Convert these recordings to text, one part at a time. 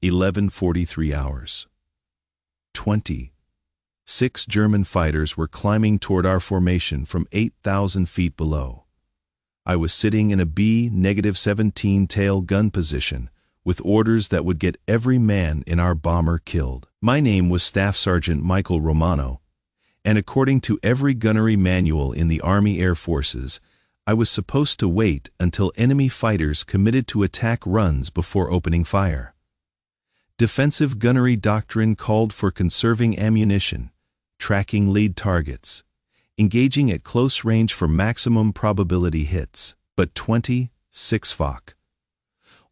11:43 hours. 20. 6 German fighters were climbing toward our formation from 8,000 feet below. I was sitting in a B-17 tail gun position with orders that would get every man in our bomber killed. My name was Staff Sergeant Michael Romano, and according to every gunnery manual in the Army Air Forces, I was supposed to wait until enemy fighters committed to attack runs before opening fire. Defensive gunnery doctrine called for conserving ammunition, tracking lead targets, engaging at close range for maximum probability hits. But 26 Fock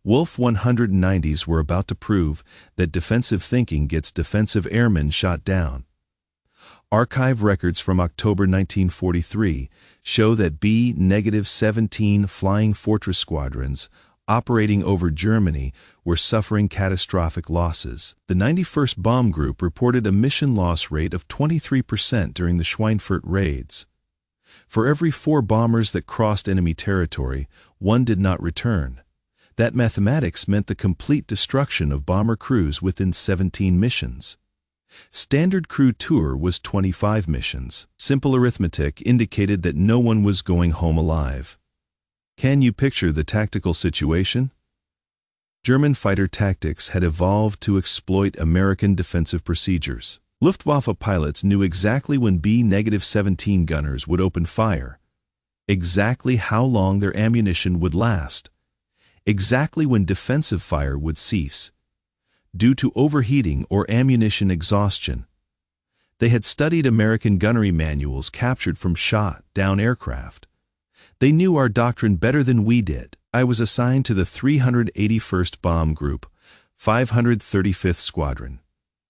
Wolf 190s were about to prove that defensive thinking gets defensive airmen shot down. Archive records from October 1943 show that B-17 Flying Fortress squadrons operating over Germany were suffering catastrophic losses. The 91st Bomb Group reported a mission loss rate of 23% during the Schweinfurt raids. For every 4 bombers that crossed enemy territory, 1 did not return. That mathematics meant the complete destruction of bomber crews within 17 missions. Standard crew tour was 25 missions. Simple arithmetic indicated that no one was going home alive. Can you picture the tactical situation? German fighter tactics had evolved to exploit American defensive procedures. Luftwaffe pilots knew exactly when B-17 gunners would open fire, exactly how long their ammunition would last, exactly when defensive fire would cease, due to overheating or ammunition exhaustion. They had studied American gunnery manuals captured from shot-down aircraft. They knew our doctrine better than we did. I was assigned to the 381st Bomb Group, 535th Squadron,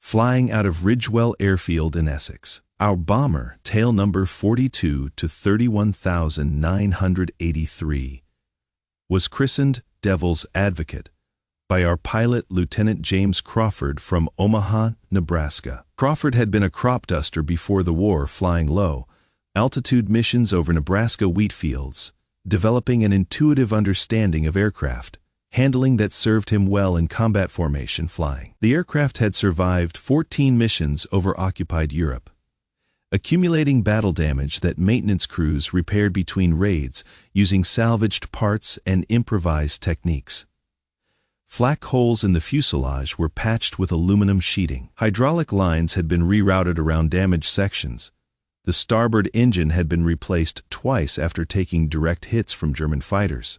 flying out of Ridgewell Airfield in Essex. Our bomber, tail number 42 to 31,983, was christened Devil's Advocate by our pilot, Lieutenant James Crawford from Omaha, Nebraska. Crawford had been a crop duster before the war, flying low altitude missions over Nebraska wheat fields, developing an intuitive understanding of aircraft handling that served him well in combat formation flying. The aircraft had survived 14 missions over occupied Europe, accumulating battle damage that maintenance crews repaired between raids using salvaged parts and improvised techniques. Flak holes in the fuselage were patched with aluminum sheeting. Hydraulic lines had been rerouted around damaged sections. The starboard engine had been replaced twice after taking direct hits from German fighters.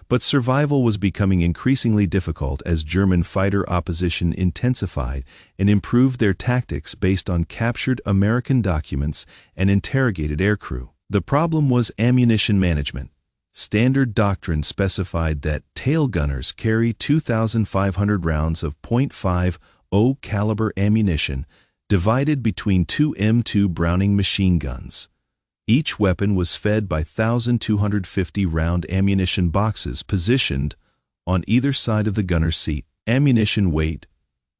But survival was becoming increasingly difficult as German fighter opposition intensified and improved their tactics based on captured American documents and interrogated aircrew. The problem was ammunition management. Standard doctrine specified that tail gunners carry 2,500 rounds of .50 caliber ammunition divided between 2 M2 Browning machine guns. Each weapon was fed by 1,250 round ammunition boxes positioned on either side of the gunner's seat. Ammunition weight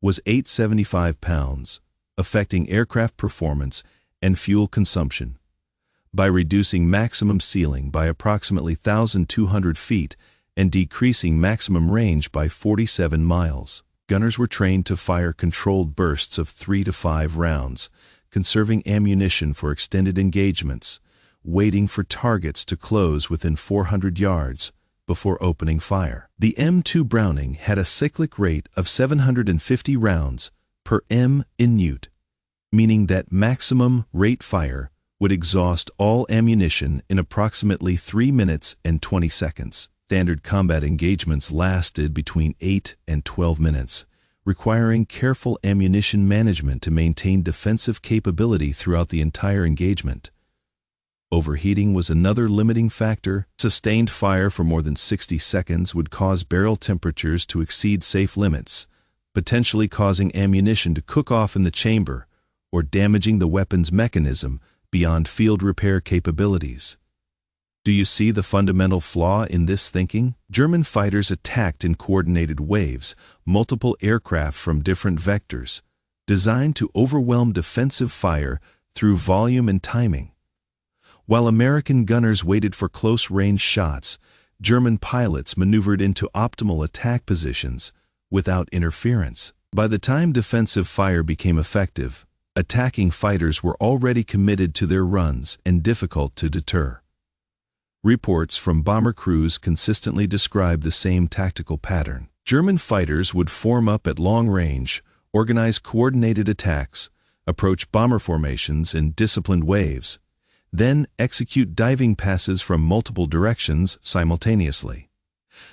was 875 pounds, affecting aircraft performance and fuel consumption. By reducing maximum ceiling by approximately 1,200 feet and decreasing maximum range by 47 miles, gunners were trained to fire controlled bursts of 3 to 5 rounds, conserving ammunition for extended engagements, waiting for targets to close within 400 yards before opening fire. The M2 Browning had a cyclic rate of 750 rounds per minute, meaning that maximum rate fire would exhaust all ammunition in approximately 3 minutes and 20 seconds. Standard combat engagements lasted between 8 and 12 minutes, requiring careful ammunition management to maintain defensive capability throughout the entire engagement. Overheating was another limiting factor. Sustained fire for more than 60 seconds would cause barrel temperatures to exceed safe limits, potentially causing ammunition to cook off in the chamber or damaging the weapon's mechanism beyond field repair capabilities. Do you see the fundamental flaw in this thinking? German fighters attacked in coordinated waves, multiple aircraft from different vectors, designed to overwhelm defensive fire through volume and timing. While American gunners waited for close-range shots, German pilots maneuvered into optimal attack positions without interference. By the time defensive fire became effective, attacking fighters were already committed to their runs and difficult to deter. Reports from bomber crews consistently describe the same tactical pattern. German fighters would form up at long range, organize coordinated attacks, approach bomber formations in disciplined waves, then execute diving passes from multiple directions simultaneously.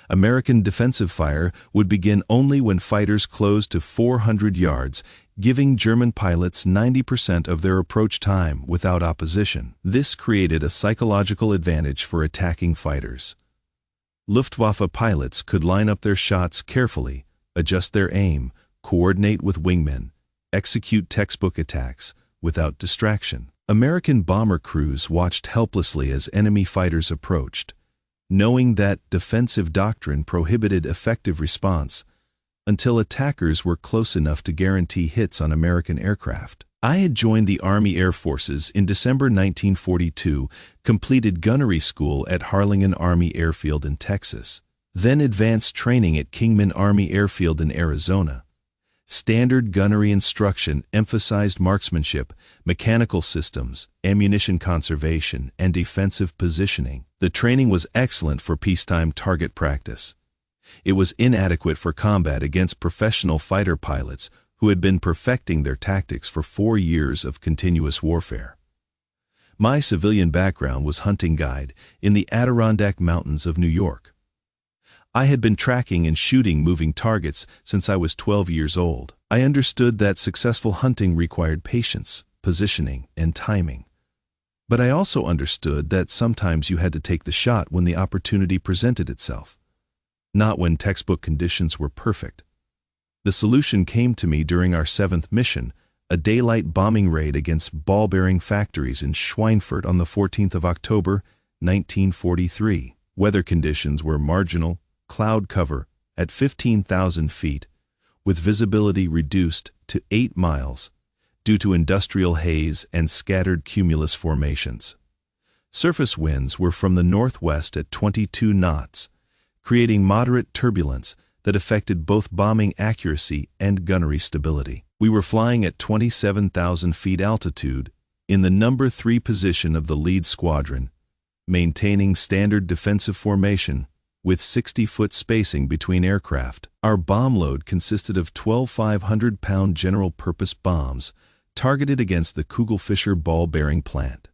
American defensive fire would begin only when fighters closed to 400 yards, giving German pilots 90% of their approach time without opposition. This created a psychological advantage for attacking fighters. Luftwaffe pilots could line up their shots carefully, adjust their aim, coordinate with wingmen, execute textbook attacks without distraction. American bomber crews watched helplessly as enemy fighters approached, knowing that defensive doctrine prohibited effective response until attackers were close enough to guarantee hits on American aircraft. I had joined the Army Air Forces in December 1942, completed gunnery school at Harlingen Army Airfield in Texas, then advanced training at Kingman Army Airfield in Arizona. Standard gunnery instruction emphasized marksmanship, mechanical systems, ammunition conservation, and defensive positioning. The training was excellent for peacetime target practice. It was inadequate for combat against professional fighter pilots who had been perfecting their tactics for 4 years of continuous warfare. My civilian background was hunting guide in the Adirondack Mountains of New York. I had been tracking and shooting moving targets since I was 12 years old. I understood that successful hunting required patience, positioning, and timing. But I also understood that sometimes you had to take the shot when the opportunity presented itself, not when textbook conditions were perfect. The solution came to me during our 7th mission, a daylight bombing raid against ball-bearing factories in Schweinfurt on the 14th of October, 1943. Weather conditions were marginal, cloud cover at 15,000 feet, with visibility reduced to 8 miles due to industrial haze and scattered cumulus formations. Surface winds were from the northwest at 22 knots, creating moderate turbulence that affected both bombing accuracy and gunnery stability. We were flying at 27,000 feet altitude in the number 3 position of the lead squadron, maintaining standard defensive formation with 60-foot spacing between aircraft. Our bomb load consisted of 12 500-pound general-purpose bombs targeted against the Kugelfischer ball-bearing plant,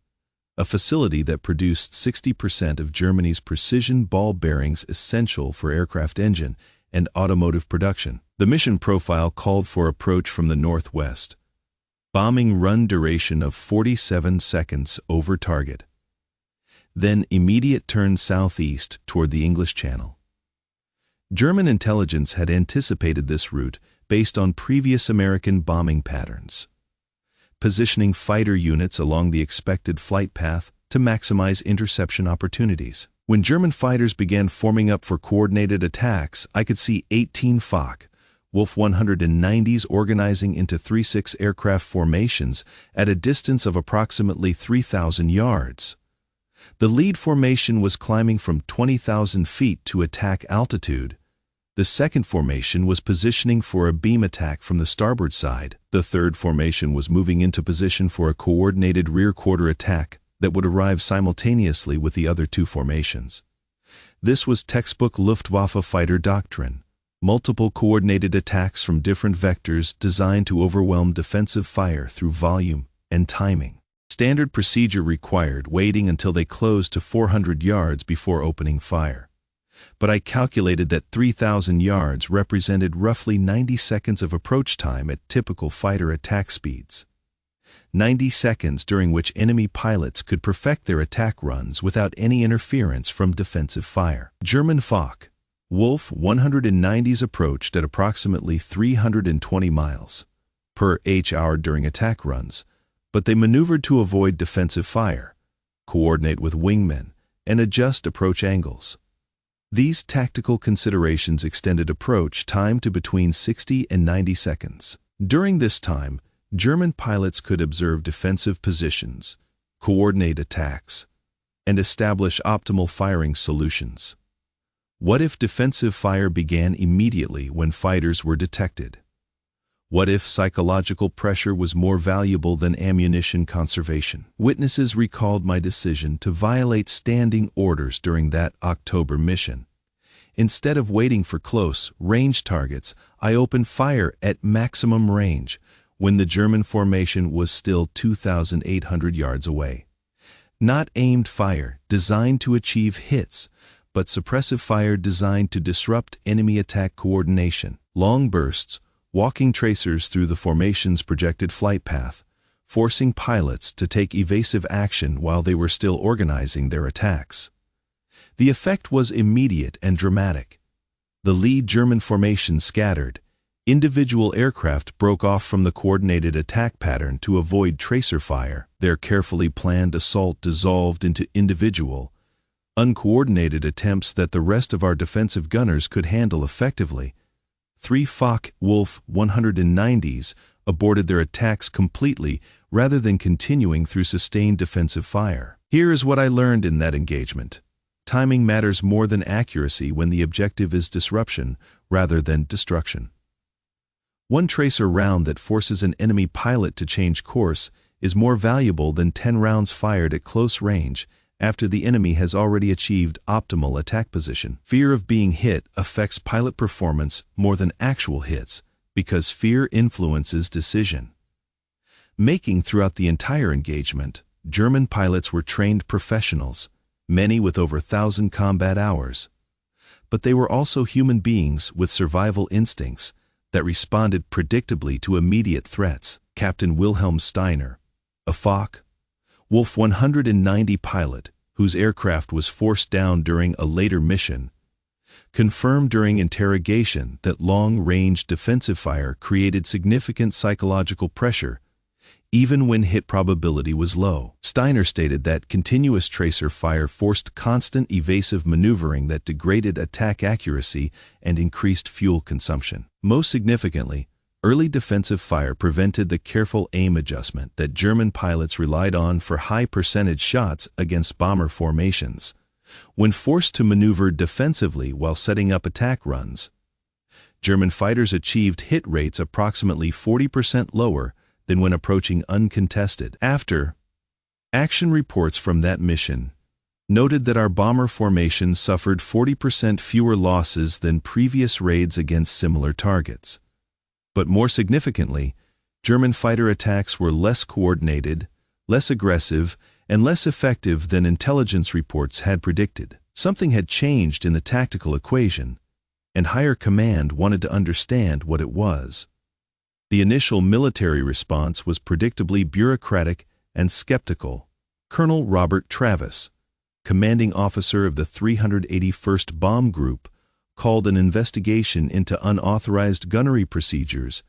a facility that produced 60% of Germany's precision ball bearings essential for aircraft engine and automotive production. The mission profile called for approach from the northwest, bombing run duration of 47 seconds over target, then immediate turn southeast toward the English Channel. German intelligence had anticipated this route based on previous American bombing patterns, positioning fighter units along the expected flight path to maximize interception opportunities. When German fighters began forming up for coordinated attacks, I could see 18 Foch Wolf 190s organizing into 3-6 aircraft formations at a distance of approximately 3,000 yards. The lead formation was climbing from 20,000 feet to attack altitude. The second formation was positioning for a beam attack from the starboard side. The third formation was moving into position for a coordinated rear quarter attack that would arrive simultaneously with the other 2 formations. This was textbook Luftwaffe fighter doctrine: multiple coordinated attacks from different vectors designed to overwhelm defensive fire through volume and timing. Standard procedure required waiting until they closed to 400 yards before opening fire. But I calculated that 3,000 yards represented roughly 90 seconds of approach time at typical fighter attack speeds. 90 seconds during which enemy pilots could perfect their attack runs without any interference from defensive fire. German Foch Wolf 190s approached at approximately 320 miles per hour during attack runs, but they maneuvered to avoid defensive fire, coordinate with wingmen, and adjust approach angles. These tactical considerations extended approach time to between 60 and 90 seconds. During this time, German pilots could observe defensive positions, coordinate attacks, and establish optimal firing solutions. What if defensive fire began immediately when fighters were detected? What if psychological pressure was more valuable than ammunition conservation? Witnesses recalled my decision to violate standing orders during that October mission. Instead of waiting for close, range targets, I opened fire at maximum range when the German formation was still 2,800 yards away. Not aimed fire designed to achieve hits, but suppressive fire designed to disrupt enemy attack coordination. Long bursts, walking tracers through the formation's projected flight path, forcing pilots to take evasive action while they were still organizing their attacks. The effect was immediate and dramatic. The lead German formation scattered. Individual aircraft broke off from the coordinated attack pattern to avoid tracer fire. Their carefully planned assault dissolved into individual, uncoordinated attempts that the rest of our defensive gunners could handle effectively. 3 Focke-Wulf 190s aborted their attacks completely rather than continuing through sustained defensive fire. Here is what I learned in that engagement. Timing matters more than accuracy when the objective is disruption rather than destruction. One tracer round that forces an enemy pilot to change course is more valuable than 10 rounds fired at close range after the enemy has already achieved optimal attack position. Fear of being hit affects pilot performance more than actual hits because fear influences decision making. Throughout the entire engagement, German pilots were trained professionals, many with over 1,000 combat hours. But they were also human beings with survival instincts that responded predictably to immediate threats. Captain Wilhelm Steiner, a Focke-Wulf 190 pilot whose aircraft was forced down during a later mission, confirmed during interrogation that long-range defensive fire created significant psychological pressure even when hit probability was low. Steiner stated that continuous tracer fire forced constant evasive maneuvering that degraded attack accuracy and increased fuel consumption. Most significantly, early defensive fire prevented the careful aim adjustment that German pilots relied on for high-percentage shots against bomber formations. When forced to maneuver defensively while setting up attack runs, German fighters achieved hit rates approximately 40% lower than when approaching uncontested. Action reports from that mission noted that our bomber formation suffered 40% fewer losses than previous raids against similar targets. But more significantly, German fighter attacks were less coordinated, less aggressive, and less effective than intelligence reports had predicted. Something had changed in the tactical equation, and higher command wanted to understand what it was. The initial military response was predictably bureaucratic and skeptical. Colonel Robert Travis, commanding officer of the 381st Bomb Group, called an investigation into unauthorized gunnery procedures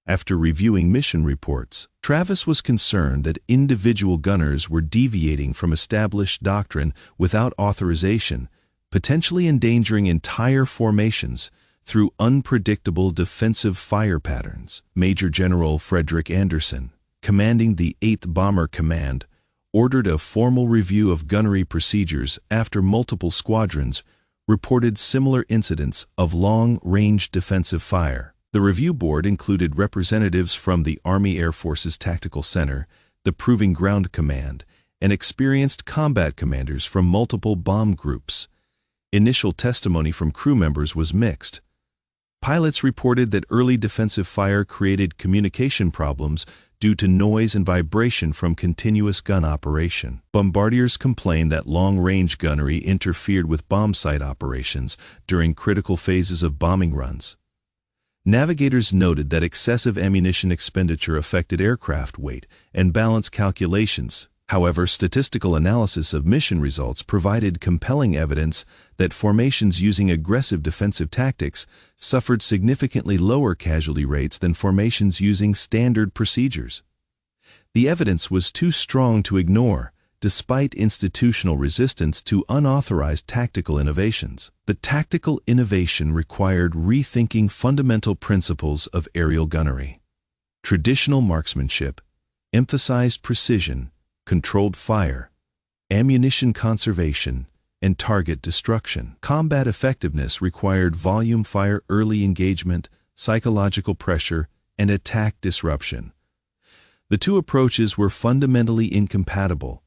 after reviewing mission reports. Travis was concerned that individual gunners were deviating from established doctrine without authorization, potentially endangering entire formations through unpredictable defensive fire patterns. Major General Frederick Anderson, commanding the 8th Bomber Command, ordered a formal review of gunnery procedures after multiple squadrons reported similar incidents of long-range defensive fire. The review board included representatives from the Army Air Force's Tactical Center, the Proving Ground Command, and experienced combat commanders from multiple bomb groups. Initial testimony from crew members was mixed. Pilots reported that early defensive fire created communication problems due to noise and vibration from continuous gun operation. Bombardiers complained that long-range gunnery interfered with bomb site operations during critical phases of bombing runs. Navigators noted that excessive ammunition expenditure affected aircraft weight and balance calculations. However, statistical analysis of mission results provided compelling evidence that formations using aggressive defensive tactics suffered significantly lower casualty rates than formations using standard procedures. The evidence was too strong to ignore, despite institutional resistance to unauthorized tactical innovations. The tactical innovation required rethinking fundamental principles of aerial gunnery. Traditional marksmanship emphasized precision, controlled fire, ammunition conservation, and target destruction. Combat effectiveness required volume fire, early engagement, psychological pressure, and attack disruption. The two approaches were fundamentally incompatible,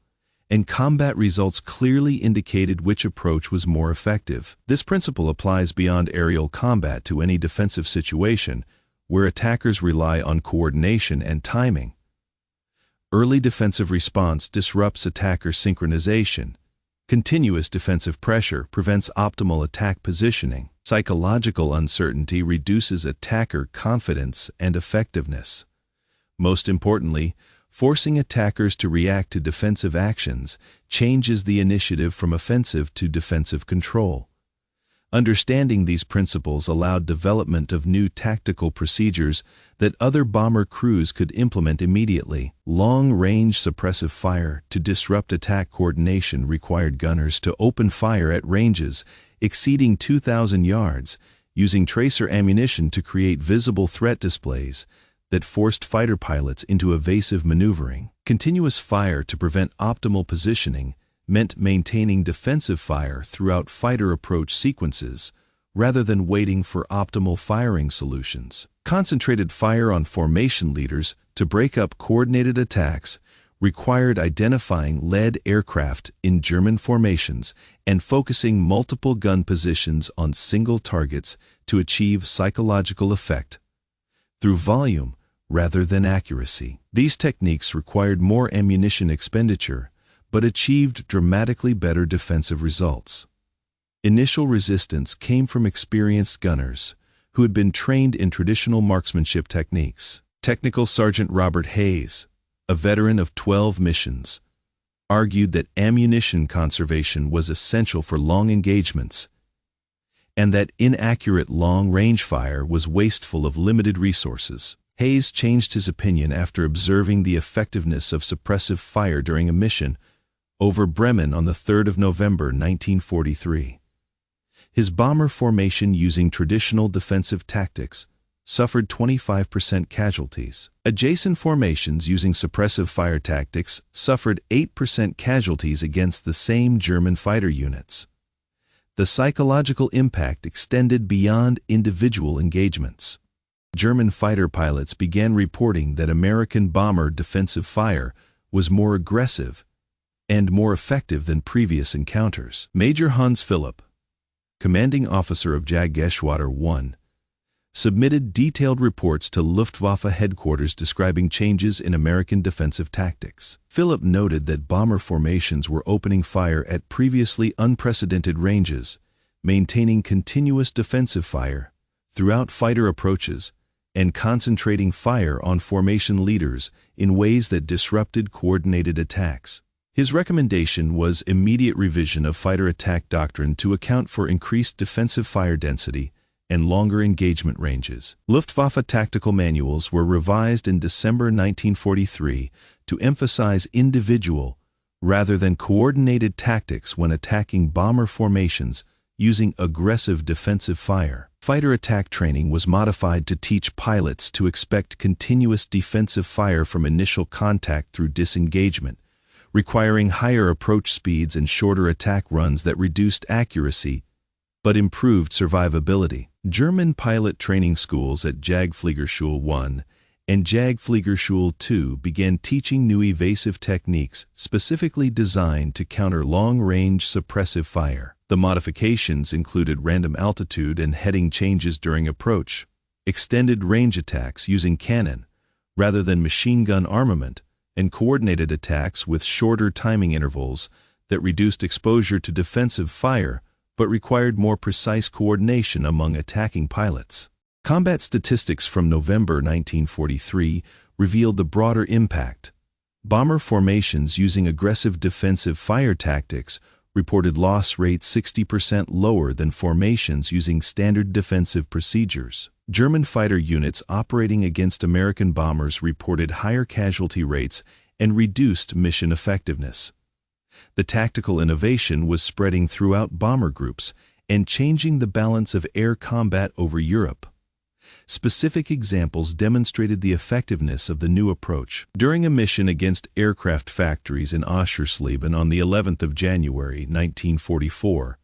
and combat results clearly indicated which approach was more effective. This principle applies beyond aerial combat to any defensive situation where attackers rely on coordination and timing. Early defensive response disrupts attacker synchronization. Continuous defensive pressure prevents optimal attack positioning. Psychological uncertainty reduces attacker confidence and effectiveness. Most importantly, forcing attackers to react to defensive actions changes the initiative from offensive to defensive control. Understanding these principles allowed development of new tactical procedures that other bomber crews could implement immediately. Long-range suppressive fire to disrupt attack coordination required gunners to open fire at ranges exceeding 2,000 yards, using tracer ammunition to create visible threat displays that forced fighter pilots into evasive maneuvering. Continuous fire to prevent optimal positioning meant maintaining defensive fire throughout fighter approach sequences rather than waiting for optimal firing solutions. Concentrated fire on formation leaders to break up coordinated attacks required identifying lead aircraft in German formations and focusing multiple gun positions on single targets to achieve psychological effect through volume rather than accuracy. These techniques required more ammunition expenditure, but achieved dramatically better defensive results. Initial resistance came from experienced gunners who had been trained in traditional marksmanship techniques. Technical Sergeant Robert Hayes, a veteran of 12 missions, argued that ammunition conservation was essential for long engagements and that inaccurate long-range fire was wasteful of limited resources. Hayes changed his opinion after observing the effectiveness of suppressive fire during a mission over Bremen on the 3rd of November 1943. His bomber formation using traditional defensive tactics suffered 25% casualties. Adjacent formations using suppressive fire tactics suffered 8% casualties against the same German fighter units. The psychological impact extended beyond individual engagements. German fighter pilots began reporting that American bomber defensive fire was more aggressive and more effective than previous encounters. Major Hans Philipp, commanding officer of Jagdgeschwader 1, submitted detailed reports to Luftwaffe headquarters describing changes in American defensive tactics. Philipp noted that bomber formations were opening fire at previously unprecedented ranges, maintaining continuous defensive fire throughout fighter approaches, and concentrating fire on formation leaders in ways that disrupted coordinated attacks. His recommendation was immediate revision of fighter attack doctrine to account for increased defensive fire density and longer engagement ranges. Luftwaffe tactical manuals were revised in December 1943 to emphasize individual rather than coordinated tactics when attacking bomber formations using aggressive defensive fire. Fighter attack training was modified to teach pilots to expect continuous defensive fire from initial contact through disengagement, requiring higher approach speeds and shorter attack runs that reduced accuracy but improved survivability. German pilot training schools at Jagdfliegerschule 1 and Jagdfliegerschule 2 began teaching new evasive techniques specifically designed to counter long-range suppressive fire. The modifications included random altitude and heading changes during approach, extended range attacks using cannon rather than machine gun armament, and coordinated attacks with shorter timing intervals that reduced exposure to defensive fire but required more precise coordination among attacking pilots. Combat statistics from November 1943 revealed the broader impact. Bomber formations using aggressive defensive fire tactics reported loss rates 60% lower than formations using standard defensive procedures. German fighter units operating against American bombers reported higher casualty rates and reduced mission effectiveness. The tactical innovation was spreading throughout bomber groups and changing the balance of air combat over Europe. Specific examples demonstrated the effectiveness of the new approach. During a mission against aircraft factories in Oschersleben on the 11th of January 1944,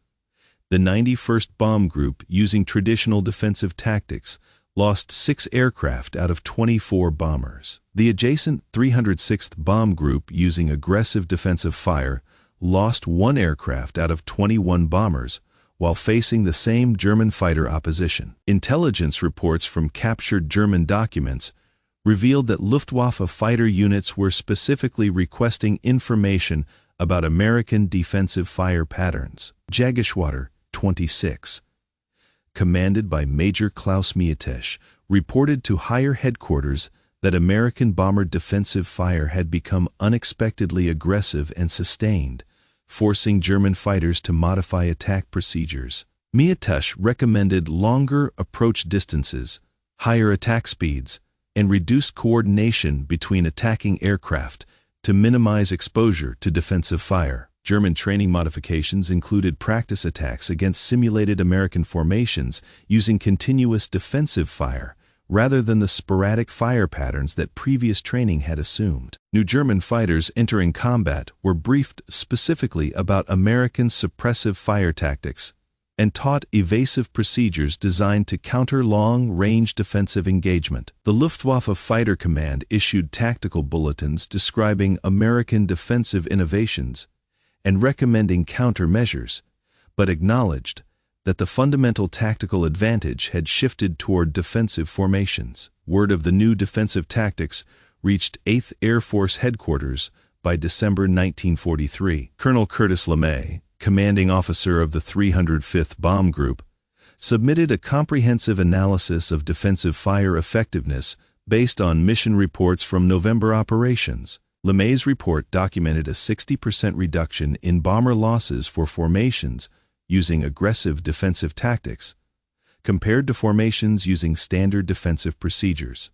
the 91st Bomb Group, using traditional defensive tactics, lost 6 aircraft out of 24 bombers. The adjacent 306th Bomb Group, using aggressive defensive fire, lost 1 aircraft out of 21 bombers, while facing the same German fighter opposition. Intelligence reports from captured German documents revealed that Luftwaffe fighter units were specifically requesting information about American defensive fire patterns. Jägerschwader 26, commanded by Major Klaus Mietesch, reported to higher headquarters that American bomber defensive fire had become unexpectedly aggressive and sustained, forcing German fighters to modify attack procedures. Mietesch recommended longer approach distances, higher attack speeds, and reduced coordination between attacking aircraft to minimize exposure to defensive fire. German training modifications included practice attacks against simulated American formations using continuous defensive fire, rather than the sporadic fire patterns that previous training had assumed. New German fighters entering combat were briefed specifically about American suppressive fire tactics and taught evasive procedures designed to counter long-range defensive engagement. The Luftwaffe Fighter Command issued tactical bulletins describing American defensive innovations and recommending countermeasures, but acknowledged that the fundamental tactical advantage had shifted toward defensive formations. Word of the new defensive tactics reached 8th Air Force Headquarters by December 1943. Colonel Curtis LeMay, commanding officer of the 305th Bomb Group, submitted a comprehensive analysis of defensive fire effectiveness based on mission reports from November operations. LeMay's report documented a 60% reduction in bomber losses for formations using aggressive defensive tactics, compared to formations using standard defensive procedures.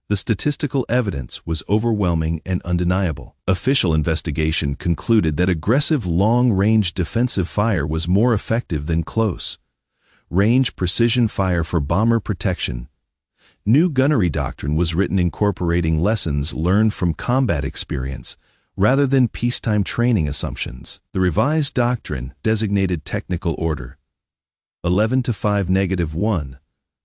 The statistical evidence was overwhelming and undeniable. Official investigation concluded that aggressive long-range defensive fire was more effective than close-range precision fire for bomber protection. New gunnery doctrine was written incorporating lessons learned from combat experience, rather than peacetime training assumptions. The revised doctrine, designated Technical Order 11-5-1,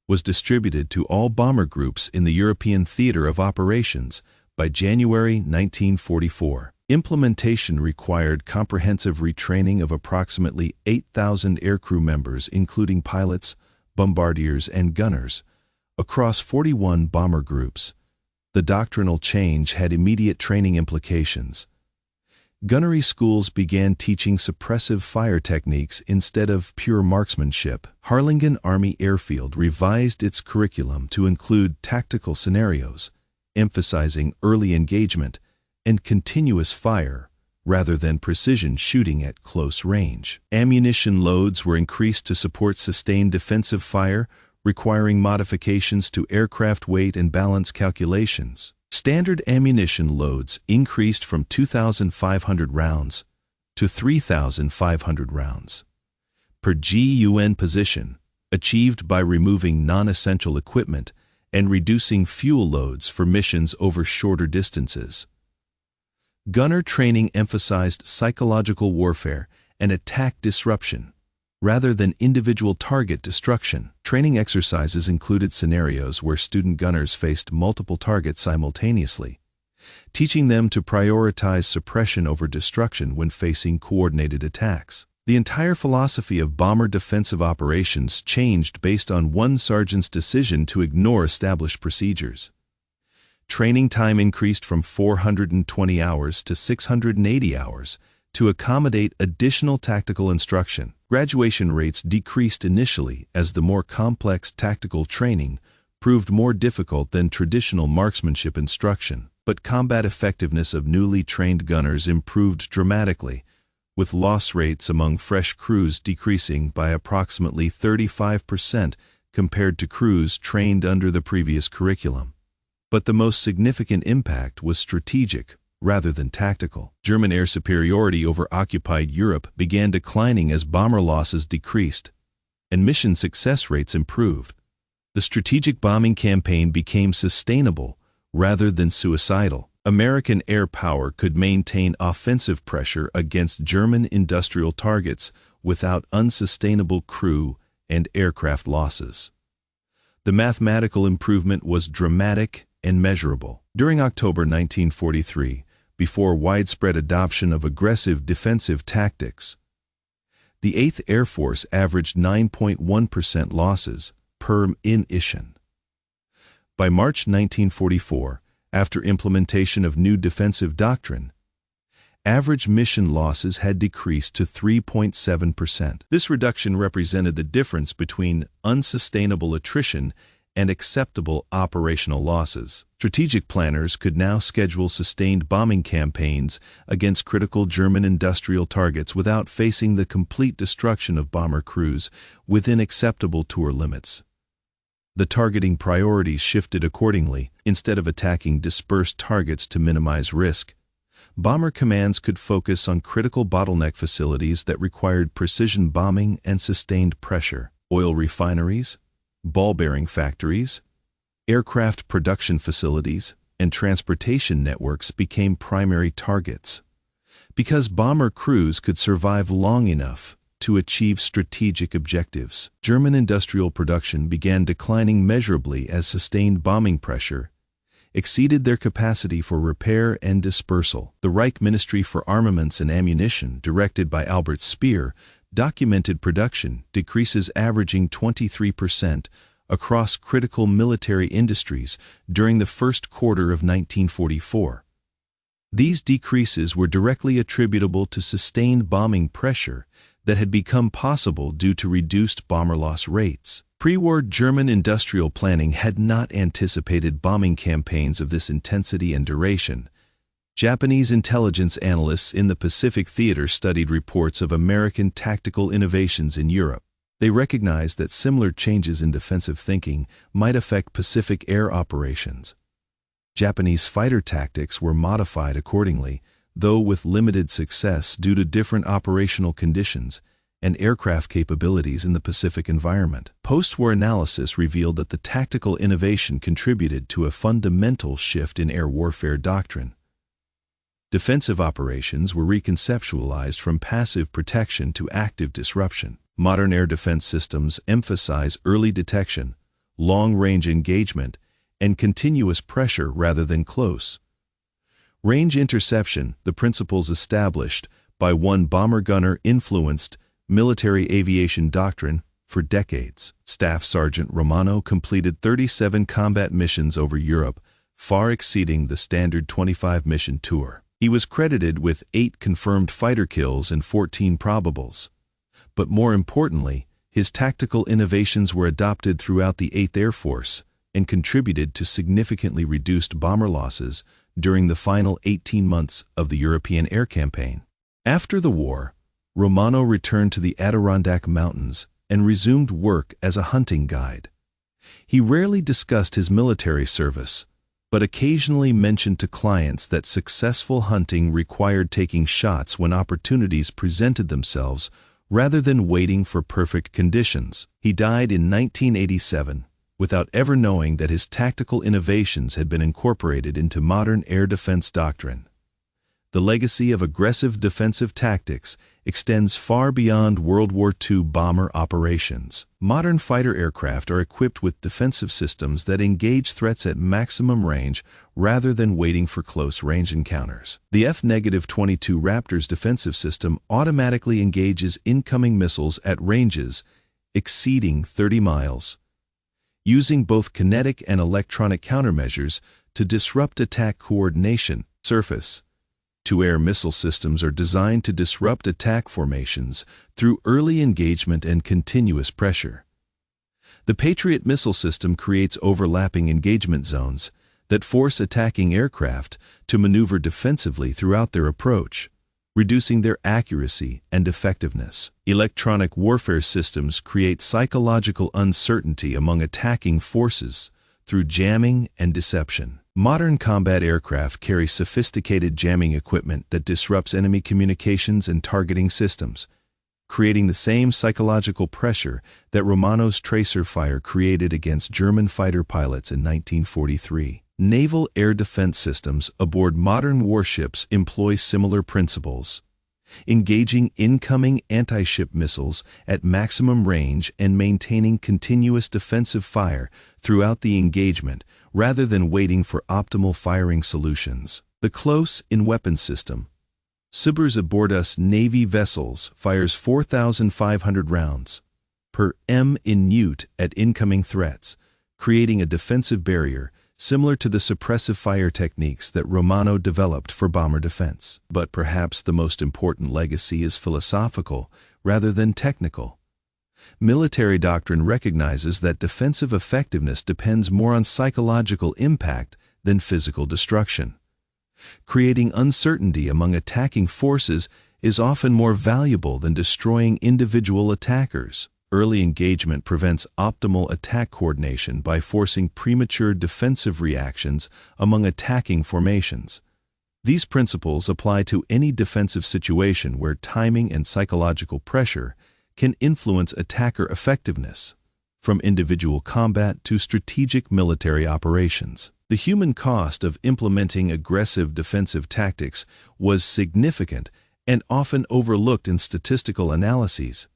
was distributed to all bomber groups in the European theater of operations by January 1944. Implementation required comprehensive retraining of approximately 8,000 aircrew members, including pilots, bombardiers, and gunners, across 41 bomber groups. The doctrinal change had immediate training implications. Gunnery schools began teaching suppressive fire techniques instead of pure marksmanship. Harlingen Army Airfield revised its curriculum to include tactical scenarios, emphasizing early engagement and continuous fire rather than precision shooting at close range. Ammunition loads were increased to support sustained defensive fire, requiring modifications to aircraft weight and balance calculations. Standard ammunition loads increased from 2,500 rounds to 3,500 rounds per GUN position, achieved by removing non-essential equipment and reducing fuel loads for missions over shorter distances. Gunner training emphasized psychological warfare and attack disruption, rather than individual target destruction. Training exercises included scenarios where student gunners faced multiple targets simultaneously, teaching them to prioritize suppression over destruction when facing coordinated attacks. The entire philosophy of bomber defensive operations changed based on one sergeant's decision to ignore established procedures. Training time increased from 420 hours to 680 hours to accommodate additional tactical instruction. Graduation rates decreased initially as the more complex tactical training proved more difficult than traditional marksmanship instruction. But combat effectiveness of newly trained gunners improved dramatically, with loss rates among fresh crews decreasing by approximately 35% compared to crews trained under the previous curriculum. But the most significant impact was strategic, rather than tactical. German air superiority over occupied Europe began declining as bomber losses decreased, and mission success rates improved. The strategic bombing campaign became sustainable rather than suicidal. American air power could maintain offensive pressure against German industrial targets without unsustainable crew and aircraft losses. The mathematical improvement was dramatic and measurable. During October 1943, before widespread adoption of aggressive defensive tactics, the 8th Air Force averaged 9.1% losses per mission. By March 1944, after implementation of new defensive doctrine, average mission losses had decreased to 3.7%. This reduction represented the difference between unsustainable attrition and acceptable operational losses. Strategic planners could now schedule sustained bombing campaigns against critical German industrial targets without facing the complete destruction of bomber crews within acceptable tour limits. The targeting priorities shifted accordingly. Instead of attacking dispersed targets to minimize risk, bomber commands could focus on critical bottleneck facilities that required precision bombing and sustained pressure. Oil refineries, ball bearing factories, aircraft production facilities, and transportation networks became primary targets. Because bomber crews could survive long enough to achieve strategic objectives, German industrial production began declining measurably as sustained bombing pressure exceeded their capacity for repair and dispersal. The Reich Ministry for Armaments and Ammunition, directed by Albert Speer, documented production decreases averaging 23% across critical military industries during the first quarter of 1944. These decreases were directly attributable to sustained bombing pressure that had become possible due to reduced bomber loss rates. Pre-war German industrial planning had not anticipated bombing campaigns of this intensity and duration. Japanese intelligence analysts in the Pacific Theater studied reports of American tactical innovations in Europe. They recognized that similar changes in defensive thinking might affect Pacific air operations. Japanese fighter tactics were modified accordingly, though with limited success due to different operational conditions and aircraft capabilities in the Pacific environment. Post-war analysis revealed that the tactical innovation contributed to a fundamental shift in air warfare doctrine. Defensive operations were reconceptualized from passive protection to active disruption. Modern air defense systems emphasize early detection, long-range engagement, and continuous pressure rather than close range interception, the principles established by one bomber gunner influenced military aviation doctrine for decades. Staff Sergeant Romano completed 37 combat missions over Europe, far exceeding the standard 25-mission tour. He was credited with 8 confirmed fighter kills and 14 probables. But more importantly, his tactical innovations were adopted throughout the 8th Air Force and contributed to significantly reduced bomber losses during the final 18 months of the European air campaign. After the war, Romano returned to the Adirondack Mountains and resumed work as a hunting guide. He rarely discussed his military service, but occasionally mentioned to clients that successful hunting required taking shots when opportunities presented themselves rather than waiting for perfect conditions. He died in 1987 without ever knowing that his tactical innovations had been incorporated into modern air defense doctrine. The legacy of aggressive defensive tactics extends far beyond World War II bomber operations. Modern fighter aircraft are equipped with defensive systems that engage threats at maximum range rather than waiting for close-range encounters. The F-22 Raptor's defensive system automatically engages incoming missiles at ranges exceeding 30 miles, using both kinetic and electronic countermeasures to disrupt attack coordination. Surface-to-air missile systems are designed to disrupt attack formations through early engagement and continuous pressure. The Patriot missile system creates overlapping engagement zones that force attacking aircraft to maneuver defensively throughout their approach, reducing their accuracy and effectiveness. Electronic warfare systems create psychological uncertainty among attacking forces through jamming and deception. Modern combat aircraft carry sophisticated jamming equipment that disrupts enemy communications and targeting systems, creating the same psychological pressure that Romano's tracer fire created against German fighter pilots in 1943. Naval air defense systems aboard modern warships employ similar principles, engaging incoming anti-ship missiles at maximum range and maintaining continuous defensive fire throughout the engagement rather than waiting for optimal firing solutions. The close-in weapon system, Sibers aboard US Navy vessels, fires 4,500 rounds per minute at incoming threats, creating a defensive barrier similar to the suppressive fire techniques that Romano developed for bomber defense. But perhaps the most important legacy is philosophical rather than technical. Military doctrine recognizes that defensive effectiveness depends more on psychological impact than physical destruction. Creating uncertainty among attacking forces is often more valuable than destroying individual attackers. Early engagement prevents optimal attack coordination by forcing premature defensive reactions among attacking formations. These principles apply to any defensive situation where timing and psychological pressure can influence attacker effectiveness, from individual combat to strategic military operations. The human cost of implementing aggressive defensive tactics was significant and often overlooked in statistical analyses.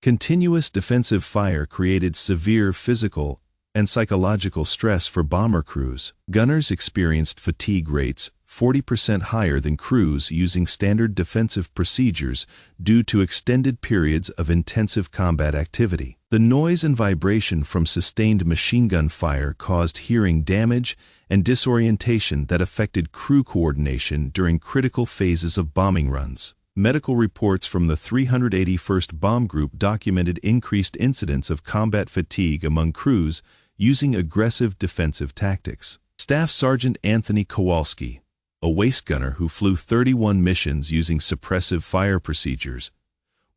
Continuous defensive fire created severe physical and psychological stress for bomber crews. Gunners experienced fatigue rates 40% higher than crews using standard defensive procedures due to extended periods of intensive combat activity. The noise and vibration from sustained machine gun fire caused hearing damage and disorientation that affected crew coordination during critical phases of bombing runs. Medical reports from the 381st Bomb Group documented increased incidents of combat fatigue among crews using aggressive defensive tactics. Staff Sergeant Anthony Kowalski, a waist gunner who flew 31 missions using suppressive fire procedures,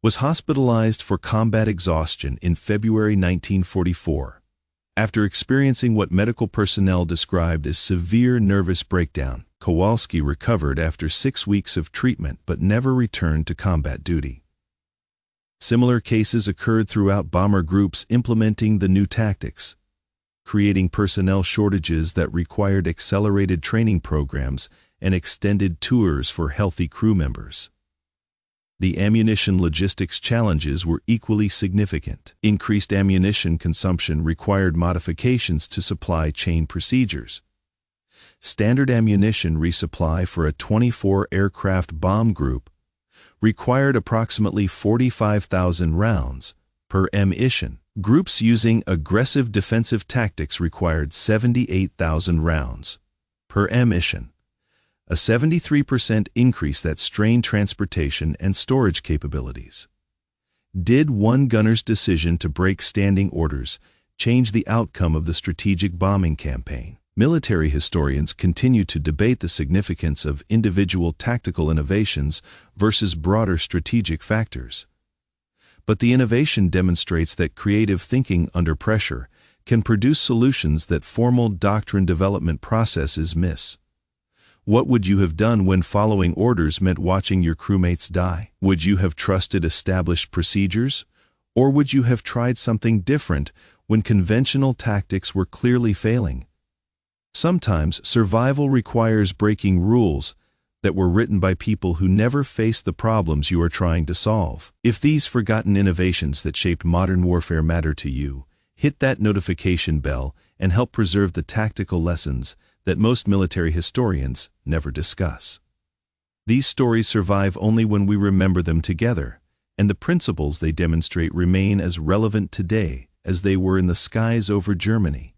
was hospitalized for combat exhaustion in February 1944, after experiencing what medical personnel described as severe nervous breakdown. Kowalski recovered after 6 weeks of treatment but never returned to combat duty. Similar cases occurred throughout bomber groups implementing the new tactics, creating personnel shortages that required accelerated training programs and extended tours for healthy crew members. The ammunition logistics challenges were equally significant. Increased ammunition consumption required modifications to supply chain procedures. Standard ammunition resupply for a 24-aircraft bomb group required approximately 45,000 rounds per mission. Groups using aggressive defensive tactics required 78,000 rounds per mission, a 73% increase that strained transportation and storage capabilities. Did one gunner's decision to break standing orders change the outcome of the strategic bombing campaign? Military historians continue to debate the significance of individual tactical innovations versus broader strategic factors. But the innovation demonstrates that creative thinking under pressure can produce solutions that formal doctrine development processes miss. What would you have done when following orders meant watching your crewmates die? Would you have trusted established procedures? Or would you have tried something different when conventional tactics were clearly failing? Sometimes survival requires breaking rules that were written by people who never faced the problems you are trying to solve. If these forgotten innovations that shaped modern warfare matter to you, hit that notification bell and help preserve the tactical lessons that most military historians never discuss. These stories survive only when we remember them together, and the principles they demonstrate remain as relevant today as they were in the skies over Germany.